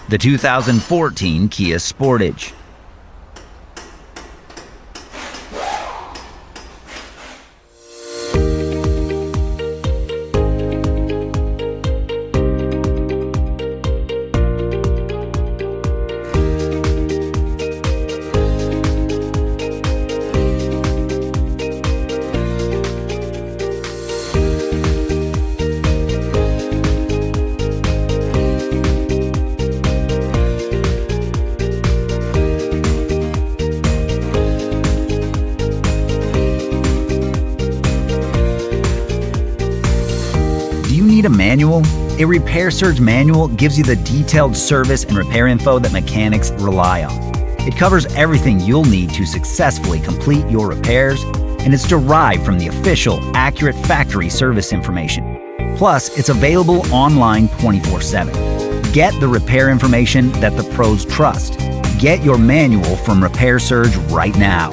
The 2014 Kia Sportage. Do you need a manual? A Repair Surge manual gives you the detailed service and repair info that mechanics rely on. It covers everything you'll need to successfully complete your repairs, and it's derived from the official, accurate factory service information. Plus, it's available online 24/7. Get the repair information that the pros trust. Get your manual from Repair Surge right now.